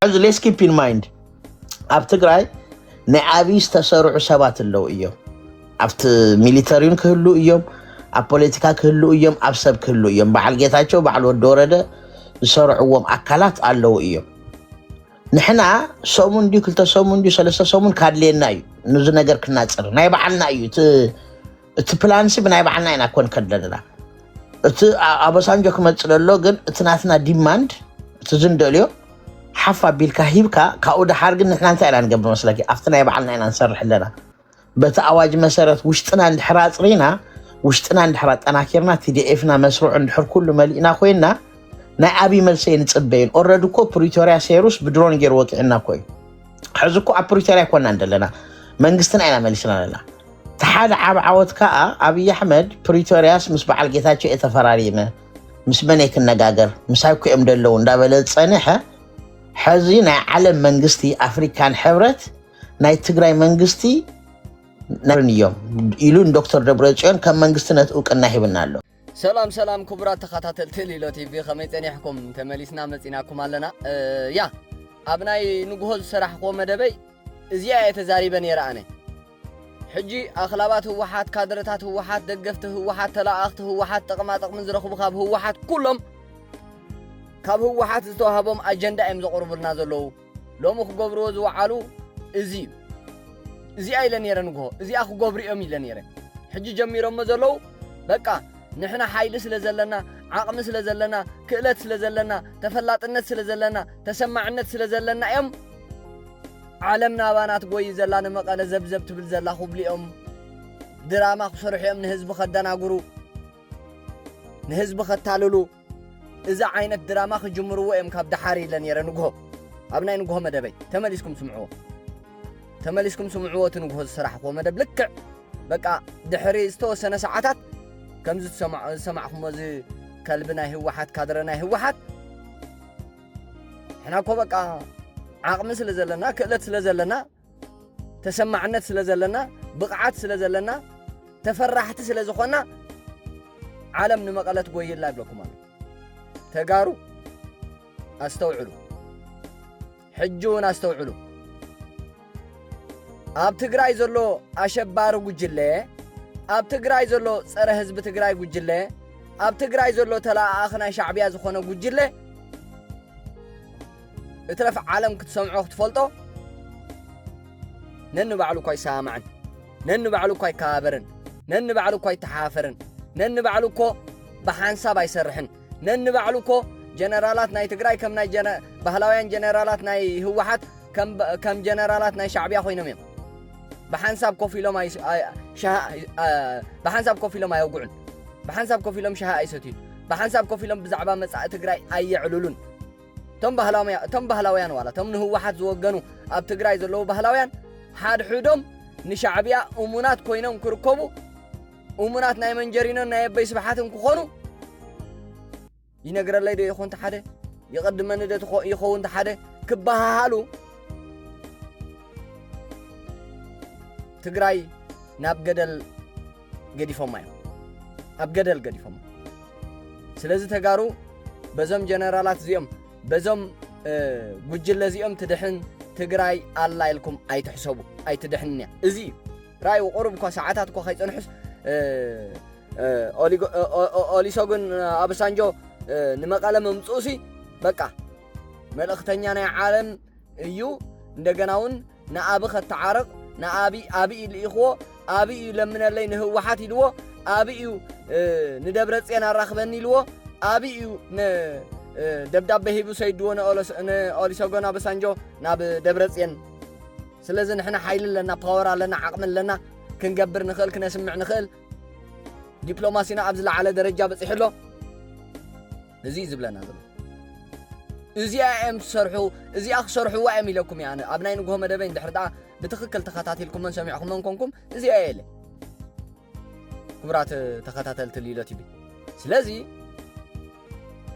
حز let's keep in mind ኣብ ትግራይ ናይ ዓብይ ዝተሰርዑ ሰባት ኣለው እዮም ኣብቲ ሚሊተሪን ክህሉ እዮም ኣብ ፖለቲካ ክህሉ እዮም ኣብ ሰብ ክህሉ እዮም በዓል ጌታቸው በዓል ወዲ ወረደ ዝሰርዕዎም ኣካላት ኣለው እዮም ንሕና ሰሙን ዲ ክልተ ሰሙን ዲ ሰለስተ ሰሙን ካድሌና እዩ ንዚ ነገር ክናፅር ናይ በዓልና እዩ እቲ ፕላንሲ ብናይ በዓልና ኢና ኮን ከደለና እቲ ኣበሳንጆ ክመፅለሎ ግን እቲ ናትና ዲማንድ እቲ ዝንደልዮ ሓፋ ቢልካ ሂብካ ካኡ ድሓር ግን ንሕና እንታይ ኢና ንገብር መስለኪ ኣብቲ ናይ በዓልና ኢና ንሰርሕ ኣለና በቲ ኣዋጅ መሰረት ውሽጥና እንድሕር ኣፅሪና ውሽጥና እንድሕር ኣጠናኪርና TDF-ና መስሩዕ እንድሕር ኩሉ መሊእና ኮይና ናይ ዓብይ መልሰይ ንፅበይን ኦልሬዲ እኮ ፕሪቶሪያ ሴሩስ ብድሮን ገይሩ ወቂዕና እኮ እዩ ሕዚ እኮ ኣብ ፕሪቶሪያ ኮና እንደለና መንግስትና ኢና መሊስና ኣለና ተሓደ ዓወት ከዓ ኣብይ ኣሕመድ ፕሪቶሪያስ ምስ በዓል ጌታቸው የተፈራሪመ ምስ መን ክነጋገር ምሳይ እኮ እዮም ደለው እንዳበለ ፀንሐ ሕዚ ናይ ዓለም መንግስቲ ኣፍሪካን ሕብረት ናይ ትግራይ መንግስቲ ነርንዮም ኢሉን ዶክተር ደብረጽዮን ከም መንግስትነት እውቅና ሂብና ኣሎ ሰላም ክቡራት ተኸታተልቲ ሊሎ ቲቪ ከመይ ፀኒሕኩም ተመሊስና መፂናኩም ኣለና ያ ኣብ ናይ ንግሆ ዝሰራሕኮ መደበይ እዚኣ የተዛሪበ ነይረ ኣነ ሕጂ ኣኽላባት ህወሓት ካድረታት ህወሓት ደገፍቲ ህወሓት ተላኣኽቲ ህወሓት ጠቕማጠቕምን ዝረኽቡ ካብ ህወሓት ኩሎም ካብ ህወሓት ዝተዋህቦም ኣጀንዳ እዮም ዘቕርቡልና ዘለዉ ሎሚ ክገብርዎ ዝወዓሉ እዚኣ ኢለ ነይረ ንግሆ እዚኣ ክገብሩ እዮም ኢለ ነይረ ሕጂ ጀሚሮሞ ዘለዉ በቃ ንሕና ሓይሊ ስለ ዘለና ዓቕሚ ስለ ዘለና ክእለት ስለ ዘለና ተፈላጥነት ስለ ዘለና ተሰማዕነት ስለ ዘለና እዮም ዓለምና ባናት ጎይ ዘላ ንመቐለ ዘብዘብ ትብል ዘላ ኹብሊኦም ድራማ ክሰርሑ እዮም ንህዝቢ ከደናግሩ ንህዝቢ ከታልሉ እዛ ዓይነት ድራማ ክጅምርዎ እዮም ካብ ድሓር ኢለ ነይረ ንግሆ ኣብ ናይ ንግሆ መደበይ ተመሊስኩም ስምዕዎ እቲ ንግሆ ዝሰራሕክዎ መደብ ልክዕ በቃ ድሕሪ ዝተወሰነ ሰዓታት ከምዚ ዝሰማዕኹሞ እዚ ከልቢ ናይ ህወሓት ካድረ ናይ ህወሓት ሕና እኮ በቃ ዓቕሚ ስለ ዘለና ክእለት ስለ ዘለና ተሰማዕነት ስለ ዘለና ብቕዓት ስለ ዘለና ተፈራሕቲ ስለ ዝኾና ዓለም ንመቐለት ጎይላ ይብለኩም ኣሎ ተጋሩ ኣስተውዕሉ ሕጂ እውን ኣስተውዕሉ ኣብ ትግራይ ዘሎ ኣሸባሪ ጉጅለ ኣብ ትግራይ ዘሎ ፀረ ህዝቢ ትግራይ ጉጅለ ኣብ ትግራይ ዘሎ ተላኣኽ ናይ ሻዕብያ ዝኾነ ጉጅለ እትረፍ ዓለም ክትሰምዖ ክትፈልጦ ነን ባዕሉ እኳ ይሰማዕን ነን ባዕሉ እኳ ይከባበርን ነን ባዕሉ እኳ ይተሓፈርን ነን ባዕሉ እኮ ብሓንሳብ ኣይሰርሕን ነን ባዕሉ እኮ ጀነራላት ናይ ትግራይ ከም ናይ ባህላውያን ጀነራላት ናይ ህወሓት ከም ጀነራላት ናይ ሻዕብያ ኮይኖም እዮም بحنساب كوفي لهم أيوقعون بحنساب كوفي لهم شها أيستين بحنساب كوفي لهم بزعبا مساعة تجري أي علولون تم بهلاويان ولا تم هو واحد زوجنو أب تجري زلوا بهلاويان حد حدهم نشعبيا أمونات كوينهم كركبو أمونات نايمن جرينا نايب بيس بحاتهم كخونو ينقر الله يدو يخون تحده يقدم من يدو يخون تحده كبها هالو ትግራይ ናብ ገደል ገዲፎም ማይ ኣብ ገደል ገዲፎም ስለዚ ተጋሩ በዞም ጀነራላት እዚኦም በዞም ጉጅለ እዚኦም ትድሕን ትግራይ ኣላ ኢልኩም ኣይትሕሰቡ ኣይትድሕንያ እዚ ራይ ወቁርብ እኳ ሰዓታት እኳ ከይፀንሑስ ኦሊሶግን ኣበሳንጆ ንመቐለ መምፅኡሲ በቃ መልእኽተኛ ናይ ዓለም እዩ እንደገና እውን ንኣብ ከተዓረቕ نأبي الإخوة أبي لمن اللي نهوحات يلو أبي ندبرت أنا رخبني لو أبي دبدب بهيبو سيدونا أوليسوغنا بسانجو ناب دبرت أن سلزن إحنا حيل لنا باور لنا عقم لنا كنجبر نخل كنسمع نخل دبلوماسينا أبزل على درجة بس حلو لذيذ بلنا هذا إزي أم صرحو إزي أخ صرحو وأمي لكم يعني أبناء نقوم مدبين دحردا بتخكل تخاتاتلكم من سمعكم منكم إزي أيله كبرات تخاتاتل تليلة تبي سلازي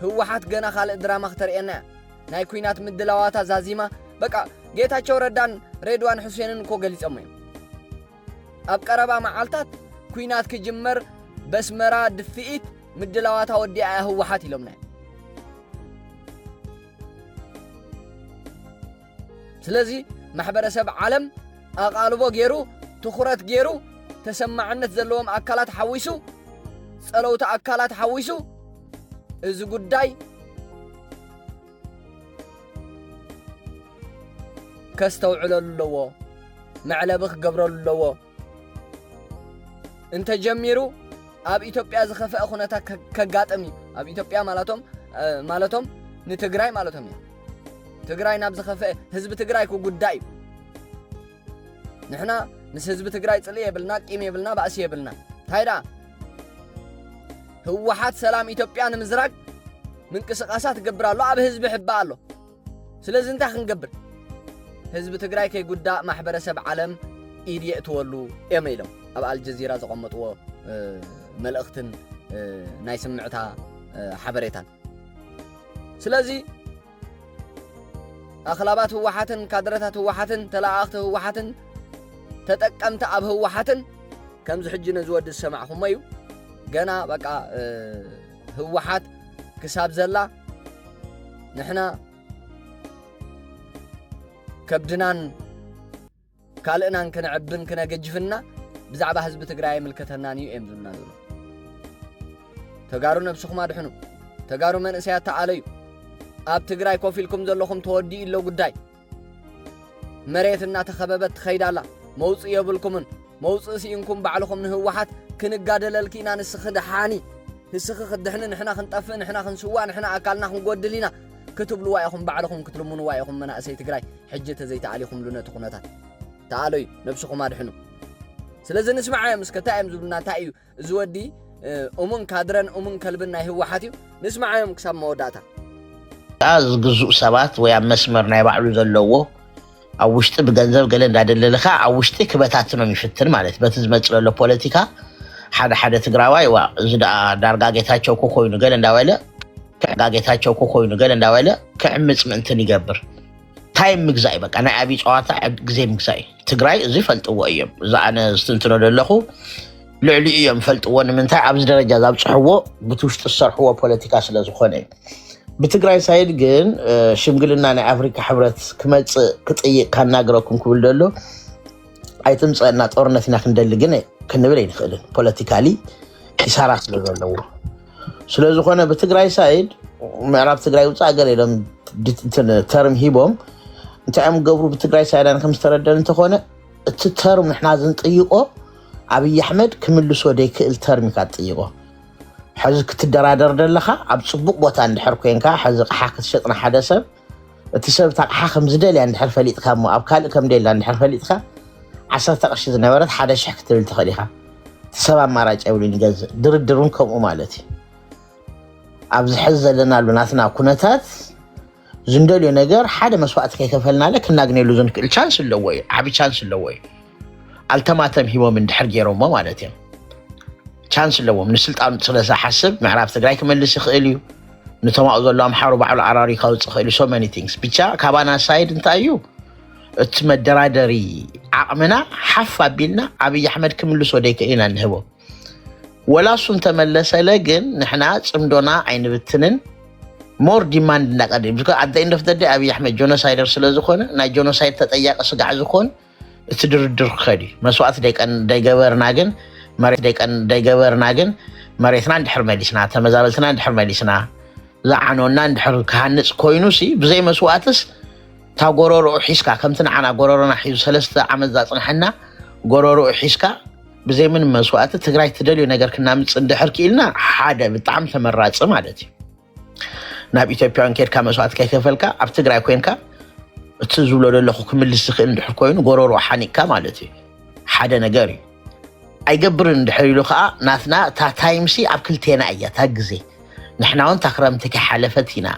هو واحد جنا خالق دراما اخترقنا ناي كوينات من دلوات زازيمة بقى جيت هتشوردان ريدوان حسين كوجليس أمي أبقربا معالتات كوينات كجمر بس مراد دفئت من دلوات هودي هو واحد يلومنا ስለዚህ ማሕበረሰብ ዓለም ኣቓልቦ ገይሩ ትኹረት ገይሩ ተሰማዕነት ዘለዎም ኣካላት ሓዊሱ ጸለውቲ ኣካላት ሓዊሱ እዚ ጉዳይ ከስተውዕለሉ ኣለዎ መዕለቢ ክገብረሉ ኣለዎ እንተ ጀሚሩ ኣብ ኢትዮጵያ ዝኸፍአ ኩነታት ከጋጥም እዩ ኣብ ኢትዮጵያ ማለቶም ንትግራይ ማለቶም እዩ ትግራይ ናብ ዝኸፍአ ህዝቢ ትግራይ ክጉዳይ እዩ ንሕና ምስ ህዝቢ ትግራይ ጽልኢ የብልና ቂም የብልና ባእሲ የብልና ታይዳ ህወሓት ሰላም ኢትዮጵያ ንምዝራግ ምንቅስቃሳት ትገብር ኣሎ ኣብ ህዝቢ ሕባ ኣሎ ስለዚ እንታይ ክንገብር ህዝቢ ትግራይ ከይጉዳእ ማሕበረሰብ ዓለም ኢድ የእትወሉ እዮም ኢሎም ኣብ አልጀዚራ ዘቐመጥዎ መልእኽትን ናይ ስምዕታ ሓበሬታን ስለዚ ኣኽላባት ህወሓትን ካድረታት ህወሓትን ተላኣኽቲ ህወሓትን ተጠቀምቲ ኣብ ህወሓትን ከምዚ ሕጂ ነዝወዲ ዝሰማዕኹሞ እዩ ገና በቃ ህወሓት ክሳብ ዘላ ንሕና ከብድናን ካልእናን ክንዕብን ክነገጅፍና ብዛዕባ ህዝቢ ትግራይ ምልከተናን እዩ እዮም ዝብልና ዘሎ ተጋሩ ነብስኹም ኣድሕኑ ተጋሩ መንእሰያት ተኣለዩ ኣብ ትግራይ ኮፍ ኢልኩም ዘለኹም ተወዲኡ ኣሎ ጉዳይ መሬት እናተኸበበት ትኸይዳላ መውፅእ የብልኩምን መውፅእ ሲኢንኩም ባዕልኹም ንህወሓት ክንጋደለልኪ ኢና ንስኺ ድሓኒ ንስኺ ክድሕኒ ንሕና ክንጠፍእ ንሕና ክንስዋዕ ንሕና ኣካልና ክንጎድል ኢና ክትብልዋ ኢኹም ባዕልኹም ክትልሙንዋ ኢኹም መናእሰይ ትግራይ ሕጂ ተዘይተኣሊኹም ነቲ ኩነታት ተኣለዩ ነብስኹም ኣድሕኑ ስለዚ ንስማዕ እዮም እስከታይ እዮም ዝብልና እንታይ እዩ እዚ ወዲ እሙን ካድረን እሙን ከልብን ናይ ህወሓት እዩ ንስማዕ እዮም ክሳብ መወዳእታ ዝግዙእ ሰባት ወይ ኣብ መስመር ናይ ባዕሉ ዘለዎ ኣብ ውሽጢ ብገንዘብ ገለ እንዳደለልካ ኣብ ውሽጢ ክበታትኖም ይፍትን ማለት በቲ ዝመፅእ ዘሎ ፖለቲካ ሓደ ትግራዋይ እዚ ዳርጋ ጌታቸው ኮይኑ ገለ እንዳበለ ክዕምፅ ምእንትን ይገብር ታይም ምግዛእ በቃ ናይ ዓብይ ጨዋታ ግዜ ምግዛእ ትግራይ እዚ ፈልጥዎ እዮም እዛ ኣነ ዝትንትኖ ዘለኹ ልዕሊ እዮም ፈልጥዎ ንምንታይ ኣብዚ ደረጃ ዛብፅሕዎ በቲ ውሽጢ ዝሰርሕዎ ፖለቲካ ስለ ዝኾነ እዩ بتقرأي سايد جن شمقلنا نا أفريقيا حبرت كمل كتير كان ناقرأكم كل دلو أيتم صارنا تورنا فينا خندل جنة كنا بلين خلنا politically حسارات للو سلزو خنا بتقرأي سايد معرف تقرأي وتأجر لهم ترم هيبهم أنت عم قبرو بتقرأي سايد أنا خمس تردد أنت خنا الترم إحنا عايزين طيقه أبي أحمد كمل سوديك الترم كطيقه حزق تدرادر دلخا عب صبوق بوتا ندحر كوينكا حزق حاكت شطنا حدثب تسبب تاع حاخم زدل يعني ندحر فليتكا مو اب كال كم ديل ندحر فليتكا 10 تقش زنبرت حدا شح كتبل تخليها سبع مراج اولين جز دردرون كم مالتي ابز حز لنا البناتنا كونتات زندل ينجر حدا مسوات كيكفلنا لك ناغنيلو زن كل chance اللوي عبي chance اللوي التماتم هو من دحر جيرو ما مالتي chance لو من السلطان ثلاثة حسب معرف تقرأي كمل سخيليو نتوما زلهم حارب على عراري خالص خيلي so many things بيتشا كابانا سايد انتايو اتمدرادري عقمنا حفا بيلنا أبي أحمد كمل سوديك إينا نهبو ولا سنت ملسة لكن نحنا صمدونا عين بتنن more demand نقدر because at the end of the day أبي أحمد جونوسايدر سلازخون نا جونوسايد تتأيق أسقع زخون تدردر خدي مسوات ديك أن ديجور ناجن مريت ديجور ناجن مريتنا ندحر ماليسنا تمزالتنا ندحر ماليسنا زعنونا ندحر كهنس كوينوسي بزي مسواتس تا غورورو حيسكا كمتنا عنا غورورنا حيز 3 عام زاصنحنا غورورو حيسكا بزي من مسوات تግራይ تدليو ነገር كنا مصندحر كيلنا حاده بطعم تمراص مالتي ናብ ኢትዮጵያን ከድካ መስዋዕት ከይከፈልካ ኣብ ትግራይ ኮይንካ እትዝብሎ ዘለኹ ክምልስ ዝኽእል እንድሕር ኮይኑ ጎሮሮ ሓኒቅካ ማለት እዩ ሓደ ነገር እዩ ኣይገብርን እንድሕር ኢሉ ከዓ ናትና ታ ታይምሲ ኣብ ክልቴና እያ ታ ግዜ ንሕና እውን ታክረምቲ ከሓለፈት ኢና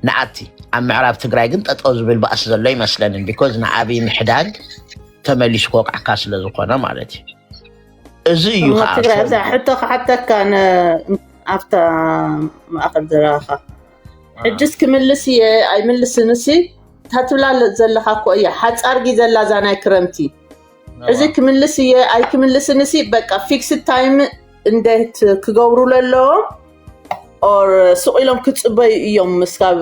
ንኣቲ ኣብ ምዕራብ ትግራይ ግን ጠጠው ዝብል ባእሲ ዘሎ ይመስለንን ቢኮዝ ንዓብይ ምሕዳግ ተመሊሱ ክወቅዓካ ስለ ዝኾነ ማለት እዩ እዚ እዩ ከዓ ትግራይ ሕቶ ክሓተካ ኣፍታ ማእኸል ዘራኻ حجس كملسي أي ملسنسي تطلع زلها كويا حتصارجي زلا زانا كرمتي إذا كملسي أي كملسنسي بقى فيكس تايم إندهت كجورو للو أو سؤالهم كتبي يوم مسكاب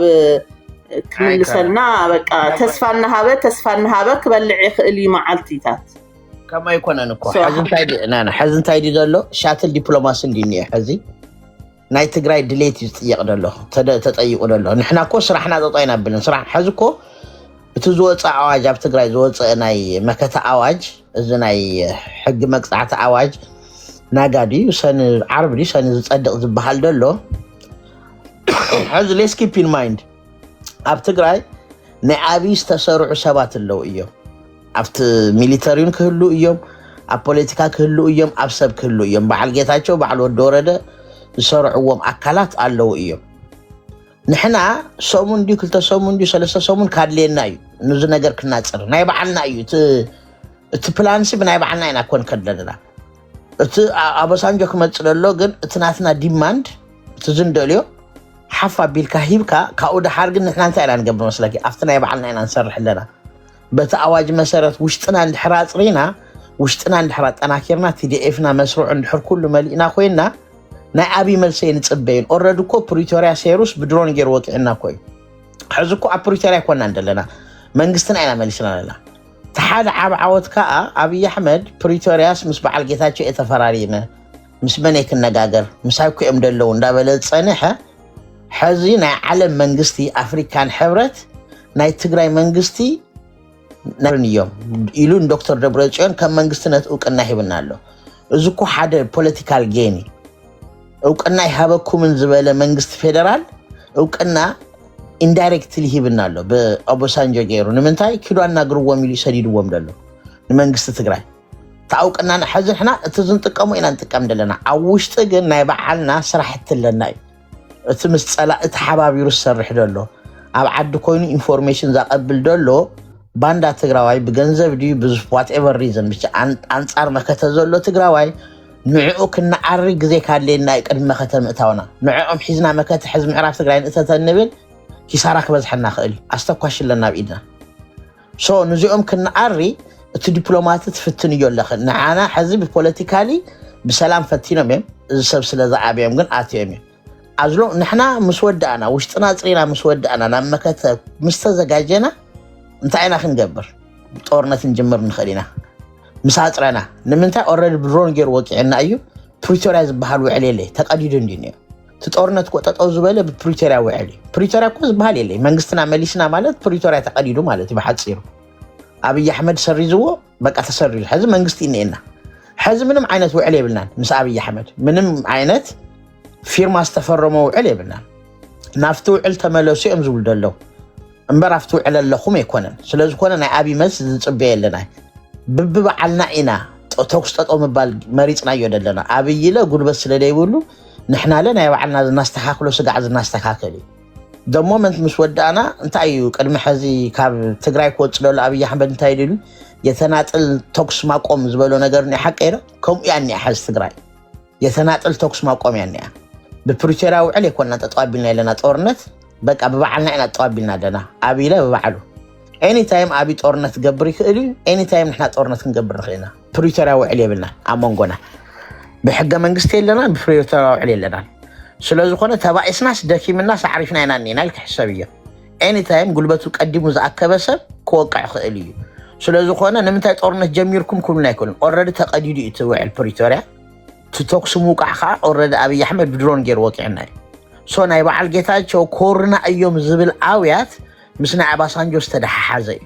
كملسلنا بقى تسفى النهابة كبلع يخلي معلتيتات كما يكون أنكو حزن تايدي دلو شاتل دبلوماسي ديني حزي ناي تقراي دليتي يقدلو تتأيق دلو نحنا كو سرحنا تطينا بلن سرح حزكو بتزوط عواج اب تقراي زوط ناي مكتا عواج إذا ناي حق مقطعة عواج ناقادي وسن عرب دي سن تصدق زبحال دلو حز ليس keep in mind اب تقراي نعابي استسرع سبات اللو إيو ابت ميليتاريون كهلو إيوم اب بوليتيكا كهلو إيوم اب سب كهلو إيوم بعال جيتاچو بعال ودورده يسرعوهم أكلات اللو إيوم نحنا سومون دي كلتا سومون دي سلسة سومون كادلينا يو نزو نجر كنا تصر ناي بعلنا يو تبلانسي بناي بعلنا ينا كون كدلنا أبسانجو كمتصر اللوغن تناتنا ديماند تزندليو حفا بالكهيبكا كاودا حارقن نحنا نتعلان قبل مسلاكي افتنا يبعلنا ينا نسرح لنا بتأواج مسارات وشتنا الحرات رينا وشتنا الحرات أنا كيرنا TDF-نا مسروع الحر كله ملينا خوينا نا أبي ملسين تصبين أوردكو بريتوريا سيروس بدرون غير وقعنا كوي حزكو بريتوريا كنا عندنا منقستنا أنا ملسنا لنا تحال عاود كا أبي أحمد بريتورياس مسبع الجيتاتشو إتفرارينا مسبنيك النجاجر مسايكو إمدلون دا بلد صنحة حزينا علم منقستي أفريكان حبرت ناي تقراي منقستي نرنيوم إلون دكتور دبرتشون كم منقستنا تقولك أنه يبنالو إذكو حدا political gain أوكنا يهابكم من زبالة منقست فيدرال أوكنا indirectly يبنالو بأبو سانجو غيرو نمنتاي كيلو أنا قروة ميلي سديدو ومدلو نمنقست تقراي تاوك أننا نحزن حنا تزن تقامو إنا نتقام دلنا عوش تقن نايبعالنا سرحت لنا تمست سألا اتحبابي رسرح دلو أبعد كوينو information ذا قبل دلو باندا تقراوي بغنزب دي بز whatever reason بيش أنصار مكتزولو تقراوي نعو كنا عرق زي كالينا يقدم مكتم اتاونا نعوم حزنا مكت حزم عراف تقراين اتتنبل كيساراك بزحنا خيل أستقواش لنا بإيدنا سو نزيوم كنا عري اتو ديبلومات تفتن يولخن نعانا حزب بوليتيكالي بسلام فتينا ميم زسب سلازا عابيهم قن آتيهم أزلو نحنا مسود أنا وشتنا ترينا مسود أنا نعم كتب مستزقاجينا انتعينا خنقبر طورنا تنجمر نخلينا مساطرنا نمنتا اوريدي برون غير وقعنا ايو بريتوريا زبحال وعلي لي تقديد اندينيا تطورنا تقططو زباله ببريتوريا وعلي بريتوريا كو زبحال يلي منغستنا مليسنا مالت بريتوريا تقديدو مالت بحصير ابي احمد سريزو بقى تسري الحزب منغستي نينا حزب منم عينت وعلي بلنا مس ابي احمد منم عينت فيرما استفرموا وعلي بلنا نافتو علتملوسي امزول دلو امبرافتو على اللخوم يكونن سلاز كونن ابي مس صبي لنا ببعلنا إنا توكس تطو مبال مريضنا يودلنا أبي لا قول بس لدي يقولوا نحنا لنا يوعلنا نستحاكلو سقعز نستحاكلي the moment مسودانا انت أيو قدم حزي كاب تقراي كوتس لولا أبي أحمد انت يدلو يتناتل توكس ما قوم زبالو نقرني حق إيرا كم يعني حز تقراي يتناتل توكس ما قوم يعني ببريتوريا وعلي كنا تطوابلنا لنا تورنت بقى ببعلنا إنا تطوابلنا لنا أبي لا ببعلو any time أبي تورنت قبري كإلي any time نحنا تورنت نقبر خينا بريتوريا وعلي بلنا عمونقنا بحقا منقستي لنا ببريتوريا وعلي لنا سلازو خونه تبع اسناس داكي من الناس عارفنا ينانينا لك حسابية any time قلبتو قدمو زعكا بسب كوقع خإلي سلازو خونه نمتاي تورنت جميركم كلنا يكون already تقديدو يتوعي البريتوريا تتوكسو موقع خا already أبي أحمد بدرون غير واقعنا سو ناي بعال جيتاچو كورنا أيوم زبل عاويات مسنا عباسانجو استدح حازي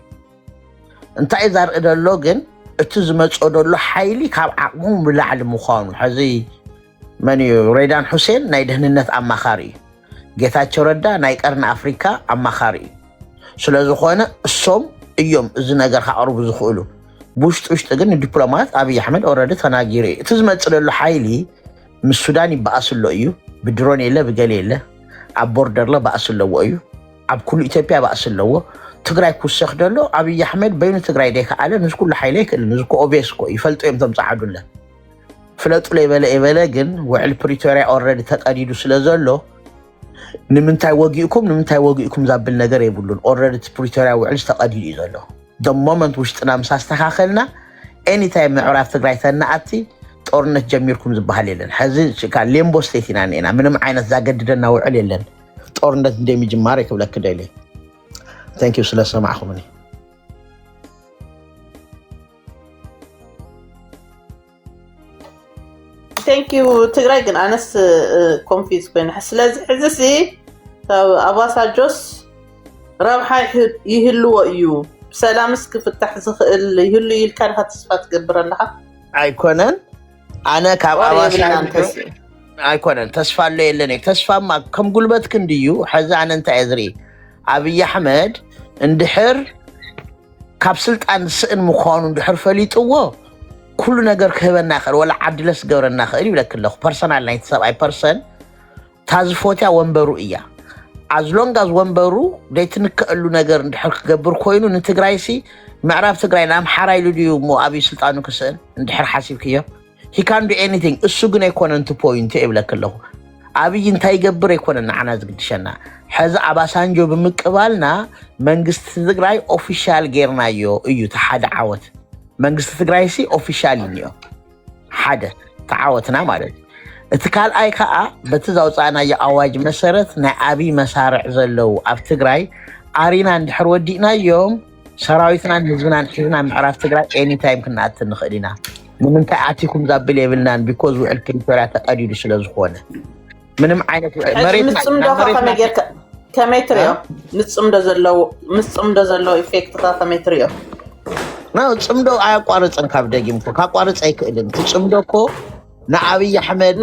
انت اذا ادلوغن اتزمص ودلو حيلي كاب عقمو بلعل مخانو حزي مني ريدان حسين ناي دهنነት አማኻሪ ጌታቸው ረዳ ናይ ቀርና አፍሪካ አማኻሪ ስለዚህ ሆነ እሶም እዮም እዚ ነገር ካቀርቡ ዝኽእሉ ውሽጥ ግን ዲፕሎማት አብይ አህመድ ኦሬዲ ተናጊሪ اتزمص ደሎ حيلي ምስ ሱዳን ይባስሎ እዩ ብድሮን የለ ብገለ የለ አቦርደር ለ ባስሎ እዩ أب كل إثيوبيا بأسلوه تقرأ كوسخ دلو أبي أحمد بين تقرأ ديك على نزكو حيليك نزكو أوبيسكو يفلتو يمتم صعدوا له فلتو ليبلا جن وعلى بريتوريا أوريدي تقديدو سلازلو نمنتاي وجيكم زاب النجار يقولون أوريدي بريتوريا وعلى تقديد يزلو the moment وشتنا مساستخاخلنا any time نعرف تقرأ ثنا أتي تورنت جميركم زباليلن حزين كان ليمبو ستيتنا أنا منهم عين زاجدنا وعليلن ጦርነት እንደሚጀምር ይከብለክ ደለ ثانك يو ስለሰማዕኹምኒ ثانك يو ትግራይ ግን ኣነስ ኮንፊዝ ኮይነ ስለዚ ሕዚሲ ኣባሳጆስ ረብሓ ይህልዎ እዩ ሰላምስ ክፍታሕ ዝኽእል ይህሉ ኢልካ ዲኻ ተስፋ ትገብር ኣለኻ ኣይኮነን ኣነ ካብ ኣባሳጆ ኣይኮነን ተስፋ ኣሎ የለን ተስፋማ ከም ጉልበት ክንድዩ ሕዚ ኣነ እንታይ እየ ዝርኢ ኣብይ ኣሕመድ እንድሕር ካብ ስልጣን ስእን ምዃኑ እንድሕር ፈሊጥዎ ኩሉ ነገር ክህበና ይኽእል ወላ ዓድለስ ገብረና ይኽእል ይብለክ ኣለኹ ፐርሰናል ናይቲ ሰብኣይ ፐርሰን ታዝፎትያ ወንበሩ እያ ኣዝሎንጋዝ ወንበሩ ደይትንክአሉ ነገር እንድሕር ክገብር ኮይኑ ንትግራይሲ ምዕራብ ትግራይ ንኣምሓራ ኢሉ ድዩ እሞ ኣብዩ ስልጣኑ ክስእን እንድሕር ሓሲብክዮ he can do anything እሱ ግን ኣይኮነን ቱ ፖይንት ይብለክ ኣለኹ ኣብይ እንታይ ይገብር ኣይኮነን ንዓና ዝግድሸና ሕዚ ኣባሳንጆ ብምቅባልና መንግስቲ ትግራይ ኦፊሻል ጌርናዮ እዩ ተሓደ ዓወት መንግስቲ ትግራይሲ ኦፊሻል እዩ ሓደ ተዓወትና ማለት እቲ ካልኣይ ከዓ በቲ ዘውፃእናዮ ኣዋጅ መሰረት ናይ ኣብይ መሳርዕ ዘለው ኣብ ትግራይ ኣሪና እንድሕር ወዲእናዮም ሰራዊትናን ህዝብናን ሒዝና ምዕራብ ትግራይ ኤኒታይም ክንኣት ንኽእል ኢና ንምንታይ ኣቲኩም ዛብል የብልናን ቢኮዝ ውዕል ፕሪቶሪያ ተቐዲዱ ስለ ዝኾነ ምንም ዓይነት መሬት ከመይ ትሪኦ ንፅምዶ ዘለዎ ኢፌክትካ ከመይ ትሪኦ ፅምዶ ኣያቋርፅን ካብ ደጊምኮ ካቋርፅ ኣይክእልን ትፅምዶ ኮ ንኣብይ ኣሕመድ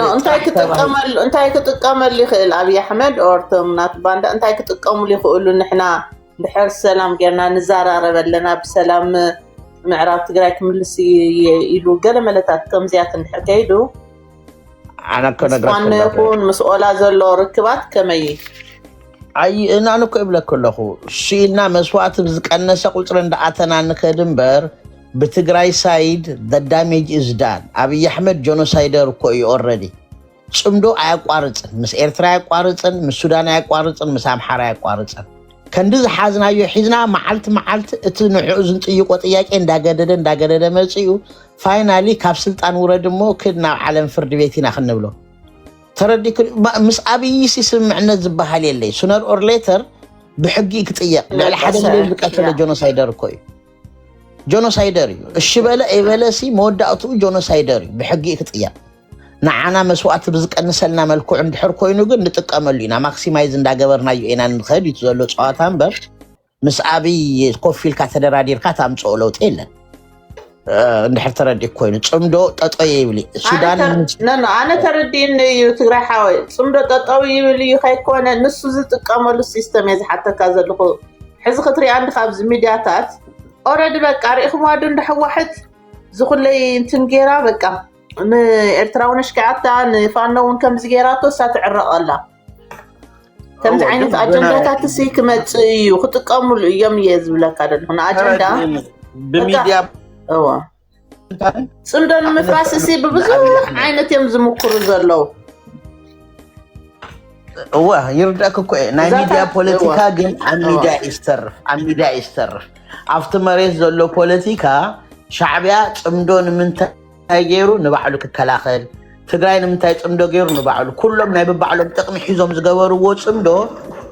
እንታይ ክጥቀመሉ ይኽእል ኣብይ ኣሕመድ ኦርቶም ናት ባንዳ እንታይ ክጥቀሙሉ ይኽእሉ ንሕና ድሕር ሰላም ጌርና ንዘራረብ ኣለና ብሰላም ምዕራብ ትግራይ ክምልስ ኢሉ ገለ መለታት ከምዚያት እንድሕር ከይዱ ኣነ ከነግረኩ ይኹን ምስኦላ ዘሎ ርክባት ከመይ ኣይ እናኑ እኮ ይብለክ ኣለኹ ስኢልና መስዋዕቲ ብዝቀነሰ ቁፅሪ እንዳኣተና ንክድ እምበር ብትግራይ ሳይድ the damage is done ኣብይ ኣሕመድ ጆኖሳይደር እኮ እዩ ኦልሬዲ ፅምዶ ኣያቋርፅን ምስ ኤርትራ ኣያቋርፅን ምስ ሱዳን ኣያቋርፅን ምስ ኣምሓራ ኣያቋርፅን ከንዲ ዝሓዝናዮ ሒዝና መዓልቲ እቲ ንዕኡ ዝንጥይቆ ጥያቄ እንዳገደደ መፅኡ ፋይናሊ ካብ ስልጣን ውረድ እሞ ክድ ናብ ዓለም ፍርዲ ቤት ኢና ክንብሎ ተረዲክ ምስ ኣብይሲ ስምዕነት ዝበሃል የለይ ሱነር ኦር ሌተር ብሕጊ ክጥየቅ ልዕሊ ሓደ ሚልዮን ዝቀተለ ጆኖሳይደር እኮ እዩ ጆኖሳይደር እዩ እሺ በለ ኣይበለሲ መወዳእትኡ ጆኖሳይደር እዩ ብሕጊ ክጥየቅ ንዓና መስዋዕቲ ብዝቀንሰልና መልክዑ እንድሕር ኮይኑ ግን ንጥቀመሉ ኢና ማክሲማይዝ እንዳገበርናዮ ኢና ንኽእል እዩ ዘሎ ፀዋታ እምበር ምስ ኣብይ ኮፍ ኢልካ ተደራዲርካ ታምፅኦ ለውጢ የለን እንድሕር ተረዲእ ኮይኑ ፅምዶ ጠጠው ይብል ሱዳን ኣነ ተረዲእኒ እዩ ትግራይ ሓወይ ፅምዶ ጠጠው ይብል እዩ ከይኮነ ንሱ ዝጥቀመሉ ሲስተም እየ ዝሓተካ ዘለኹ ሕዚ ክትሪኣ እንዲ ካብዚ ሚድያታት ኦልሬዲ በቃ ሪኢኹምዋ ዶ እንዳሕዋሕት ዝኩለይ እንትን ጌራ በቃ ንኤርትራ እውን ኣሽከዓታ ንፋኖ እውን ከምዚ ጌራቶ እሳ ትዕረቕ ኣላ ከምዚ ዓይነት ኣጀንዳታት እሲ ክመፅእ እዩ ክጥቀሙሉ እዮም እየ ዝብለካ ደለኹ ንኣጀንዳ ብሚድያ እዋ ፅምዶ ንምፍራስ እሲ ብብዙሕ ዓይነት እዮም ዝምክሩ ዘለው እዋ ይርዳእክ እኮ ናይ ሚድያ ፖለቲካ ግን ኣብ ሚድያ ይስተርፍ ኣብቲ መሬት ዘሎ ፖለቲካ ሻዕብያ ፅምዶ ንምንታይ ገይሩ ንባዕሉ ክከላኸል ትግራይ ንምንታይ ፅምዶ ገይሩ ንባዕሉ ኩሎም ናይ በባዕሎም ጥቕሚ ሒዞም ዝገበርዎ ፅምዶ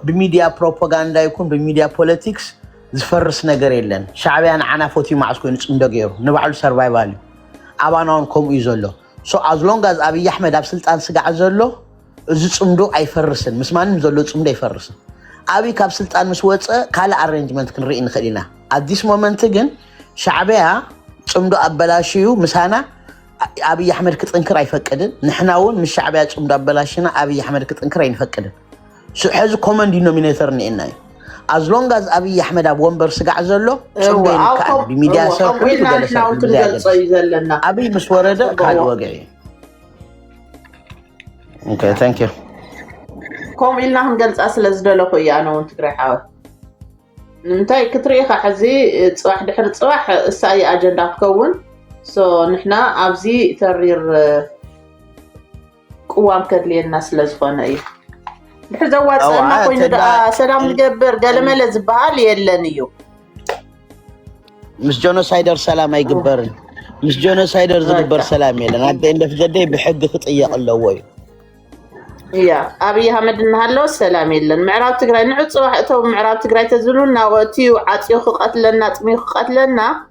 ብሚድያ ፕሮፓጋንዳ ይኩን ብሚድያ ፖለቲክስ ዝፈርስ ነገር የለን ሻዕብያ ንዓና ፎትዩ ማዕዝ ኮይኑ ፅምዶ ገይሩ ንባዕሉ ሰርቫይቫል እዩ ኣባናውን ከምኡ እዩ ዘሎ ሶ ኣዝ ሎንግ ኣዝ ኣብይ ኣሕመድ ኣብ ስልጣን ስጋዕ ዘሎ እዚ ፅምዶ ኣይፈርስን ምስ ማንም ዘሎ ፅምዶ ኣይፈርስን ኣብይ ካብ ስልጣን ምስ ወፀ ካልእ ኣሬንጅመንት ክንርኢ ንኽእል ኢና ኣዲስ ሞመንት ግን ሻዕብያ ፅምዶ ኣበላሽዩ ምሳና ኣብይ ኣሕመድ ክጥንክር ኣይፈቅድን ንሕና እውን ምስ ሻዕብያ ፅምዶ ኣበላሽና ኣብይ ኣሕመድ ክጥንክር ኣይንፈቅድን ሕዚ ኮመን ዲኖሚኔተር እኒአና እዩ as long as ኣብይ ኣሕመድ ኣብ ወንበር ስጋዕ ዘሎ ፅምዶ ይንከኣል ብሚድያ ሰብ ኣብይ ምስ ወረደ ካልእ ወግዒ እዩ ኦኬ ታንክ ዩ ከምኡ ኢልና ክንገልፃ ስለ ዝደለኹ እያ ኣነ እውን ትግራይ ሓወት ንምንታይ ክትሪኢኻ ሕዚ ፅባሕ ድሕሪ ፅባሕ እሳይ ኣጀንዳ ክከውን ሶ ንሕና ኣብዚ ተሪር ቅዋም ከድልየና ስለ ዝኾነ እዩ ድሕሪ ዘዋፅአና ኮይኑ ደኣ ሰላም ንገብር ገለመለ ዝበሃል የለን እዩ ምስ ጆኖሳይደር ሰላም ኣይግበርን ምስ ጆኖሳይደር ዝግበር ሰላም የለን ኣደ እንደፍገደይ ብሕጊ ክጥየቕ ኣለዎ እዩ يا أبي أحمد نهالو السلام يلن معراب تقرأي نعود صباح تو معراب تقرأي تزولنا وتيو عطيو قتلنا تميو قتلنا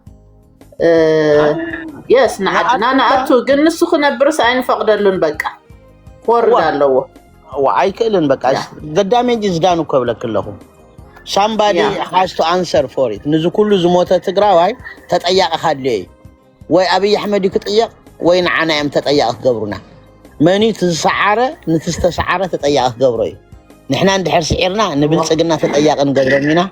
يس نعدنا أنا أتو قلنا سخنا برس عين فقدلون بقى ورد اللو وعايكلن بقى قدامي جزدانو كبلا كلهم somebody has to answer for it نزو كله زموتة تقرأي تتأيق أخاد لي وي أبي أحمد يكتأيق وين عنا يم تتأيق قبرنا ماني تسعره نتستسعره تتأيق قبري نحن عند حرس عيرنا نبلصقنا تتأيق نقبرنا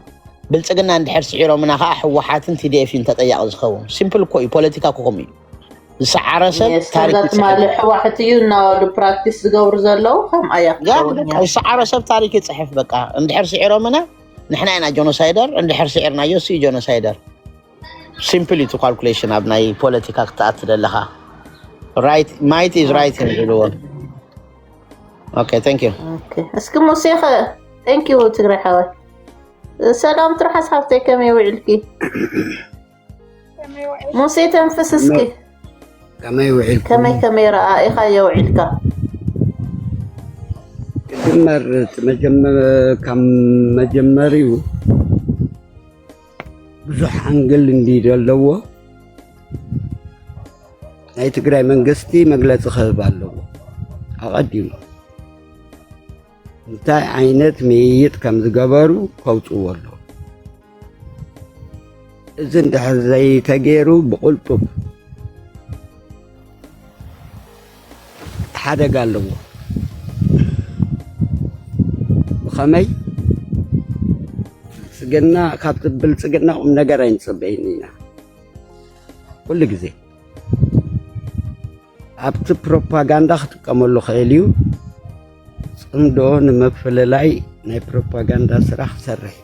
بلصقنا عند حرس عيرو منا حوحات انت ديفين تتأيق زخون سيمبل كوي بوليتيكا كومي سعره سب تاريخ مال حوحتيو نا لو براكتيس قبر زلو هم أيق سعره سب تاريخ صحيح بقى عند حرس عيرو منا نحن أنا جونوسايدر عند حرس عيرنا يوسي جونوسايدر simply to calculation أبناء بوليتيكا تأثر لها right might is right in the world okay thank you okay اسكم موسيقى thank you تقرأ حوالي سلام تروح أصحابتي كم يوعلكي موسيقى تنفسسكي كم يوعلك كم يرى إخا يوعلك كم مجمريو بزح عنقل اندي دلوه ናይ ትግራይ መንግስቲ መግለጽ ክህብ ኣለዎ ኣቐዲሙ እንታይ ዓይነት ምይይጥ ከም ዝገበሩ ከውፅዎ ኣለዎ እዚ እንድሕር ዘይተገይሩ ብቁልጡፍ ሓደጋ ኣለዎ ብኸመይ ብልፅግና ካብቲ ብልፅግና ቁም ነገር ኣይንፅበይን ኢና ኩሉ ግዜ ኣብቲ ፕሮፓጋንዳ ክትጥቀመሉ ክእል እዩ ፅምዶ ንምፍልላይ ናይ ፕሮፓጋንዳ ስራሕ ክሰርሕ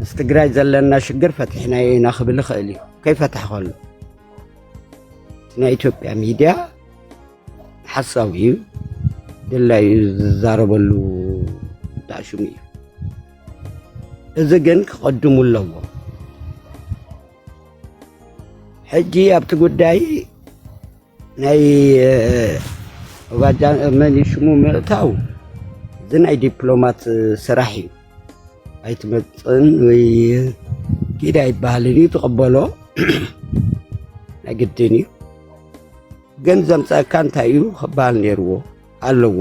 ምስ ትግራይ ዘለና ሽግር ፈቲሕናዮ ኢና ክብል ክእል እዩ ከይፈትሐ ከሎ ናይ ኢትዮጵያ ሚድያ ሓሳብ እዩ ድላይ ዝዛረበሉ ዳሽሙ እዩ እዚ ግን ክቐድሙ ኣለዎ ሕጂ ኣብቲ ጉዳይ ናይ ወጋጃ መን ይሽሙ ምእታው እዚ ናይ ዲፕሎማት ስራሕ እዩ ኣይትመፅን ወይ ኪዳ ይበሃልን እዩ ትቕበሎ ናይ ግድን እዩ ግን ዘምፀአካ እንታይ እዩ ክበሃል ነይርዎ ኣለዎ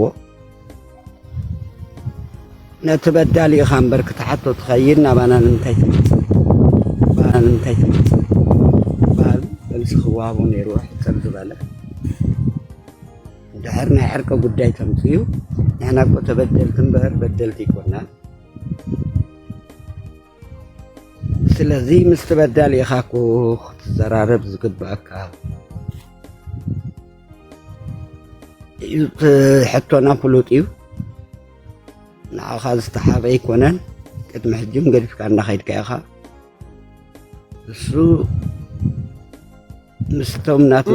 ነቲ በዳሊ ኢኻ እምበር ክትሓቶ ትኸይድ ናባና ንምንታይ ትመፅእ ባና ንምንታይ ትመፅእ በሃል መልሲ ክወሃቦ ነይርዎ ሕፀር ዝበለ ድሕር ናይ ዕርቀ ጉዳይ ተምፅኡ ንሕና እኮ ተበደልቲ እምበር በደልቲ ይኮናን ስለዚ ምስ ትበዳሊ ኢኻ እኮ ክትዘራረብ ዝግባእካ ሕቶና ፍሉጥ እዩ ንዓኻ ዝተሓበ ኣይኮነን ቅድሚ ሕጂም ገዲፍካ እንዳኸይድካ ኢኻ እሱ ምስቶም ናት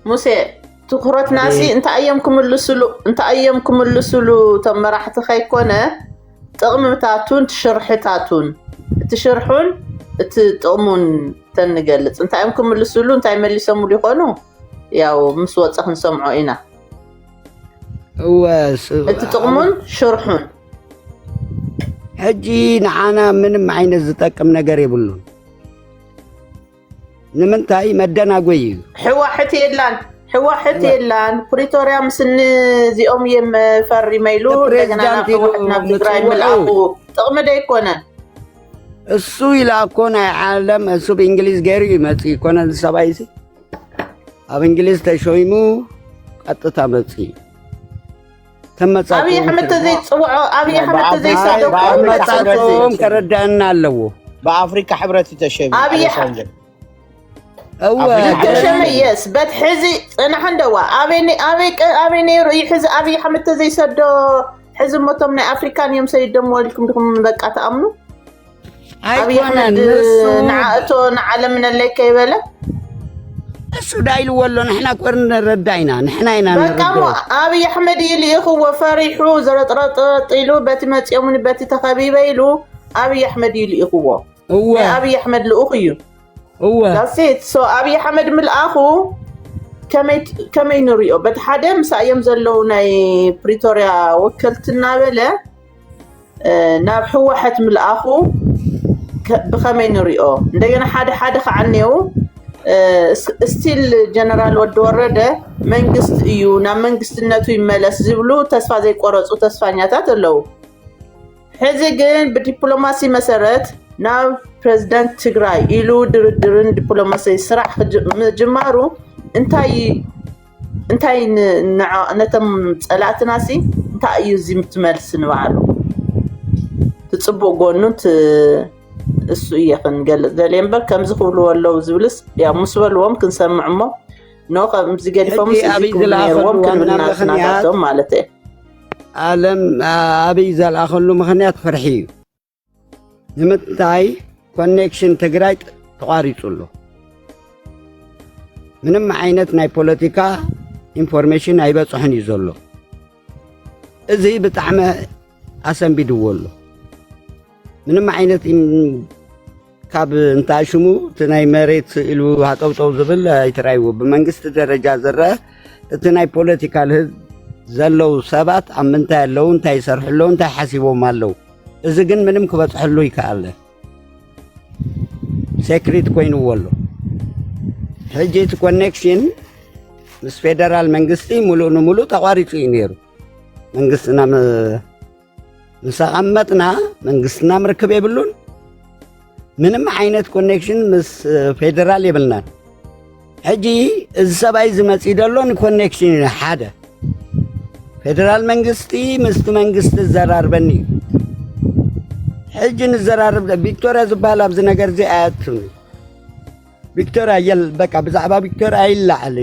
ሙሴ ትኩረት ናሲ እንታይ እዮም ክምልስሉ እቶም መራሕቲ ከይኮነ ጥቕምታቱን ትሽርሕታቱን እቲ ሽርሑን እቲ ጥቕሙን ተንገልጽ እንታይ እዮም ክምልስሉ እንታይ መሊሶምሉ ይኾኑ ያው ምስ ወፀ ክንሰምዖ ኢና እቲ ጥቕሙን ሽርሑን ሕጂ ንዓና ምንም ዓይነት ዝጠቅም ነገር የብሉን ንምንታይ መደናጎይ እዩ ሕዋሕት የላን ፕሪቶሪያ ምስኒ እዚኦም እዮም ፈሪመይሉ እንደገና ናብ ሕዋሕት ናብ ትግራይ ምልኣኹ ጥቕሚ ዶ ይኮነን እሱ ኢላ እኮ ናይ ዓለም እሱ ብእንግሊዝ ገይሩ እዩ መፂ ይኮነን ሰብኣይ እዚ ኣብ እንግሊዝ ተሾይሙ ቀጥታ መፂ ኣብይ ኣሕመድ ተዘይፅውዖ ኣብይ ኣሕመድ ተዘይሰደቆ መፃቶም ከረዳእና ኣለዎ ብኣፍሪካ ሕብረት ተሸይሙ يس بد حزي انا حندوا ابي نيرو يحز ابي حمد زي سدو حزب متمنا افريكان يوم سيدم ولكم دكم بقى تامنوا ابي حمد نعاتو نعلمنا اللي كيبله السودايل ولا نحن قرن رداينا نحن هنا بقى ابي احمد يلي هو فريحو زرطرط طيلو بتمت يومن بتي تخبيبيلو ابي احمد يلي هو ابي احمد لاخيو هو داسيت سو ابي احمد من الاخو كمي نريو بتحدى مسايم زلو ناي بريتوريا وكلتنا بلا ناب حوحت من الأخو بخمي نريو ندينا حدا خعنيو ستيل جنرال ودورده منجست ايو نا منجست الناتو يملس زبلو تسفا زي قرصو تسفانياتات اللو حزي جن بديبلوماسي مسارات نا بريزيدنت تግራይ ኢሉ ድርድርን ዲፕሎማሲ ስራሕ መጀመሩ እንታይ ነተም ጸላትናሲ እንታይ እዩ እዚ ምትመልስ ንባዕሉ ትጽቡቅ ጎኑት እሱ ይኸን ገለጽ ዘሌምበር ከም ዝኽብሉ ወለው ዝብልስ ያ መስበልዎም ክንሰምዕሞ ነው ከምዚ ገዲፎም ሲዝኩም ክንብናስናቶም ማለት እዩ ዓለም አብይ ዘልአኸሉ ምኽንያት ፍርሒ እዩ ንምንታይ ኮኔክሽን ትግራይ ተቋሪጹሉ ምንም ዓይነት ናይ ፖለቲካ ኢንፎርሜሽን አይበጽሕን እዩ ዘሎ እዚ ብጣዕሚ አሰንቢድዎሉ ምንም ዓይነት ካብ እንታይ ሽሙ ናይ መሬት ኢሉ ሃጠውጠው ዝብል አይትራይዎ በመንግስት ደረጃ ዘረ እቲ ናይ ፖለቲካል ዘለው ሰባት ኣብ ምንታይ ያለው እንታይ ይሰርሕሉ እንታይ ሓሲቦም ኣለው እዚ ግን ምንም ክበጽሕሉ ይከኣለ ሴክሬት ኮይኑ ወሎ ሕጂት ኮኔክሽን ምስ ፌደራል መንግስቲ ሙሉ ንሙሉ ተቋሪጹ ነይሩ መንግስትና ምሳቀመጥና መንግስትና ምርክብ የብሉን ምንም ዓይነት ኮኔክሽን ምስ ፌደራል የብልና ሕጂ እዚ ሰባይ ዝመጽ ይደሎን ኮኔክሽን ሓደ ፌደራል መንግስቲ ምስ መንግስት ዘራርበኒ ሕጂ ንዘራርብ ቪክቶሪያ ዝበሃል ኣብዚ ነገር እዚ ኣያትም ቪክቶሪያ በቃ ብዛዕባ ቪክቶሪያ ይላዓል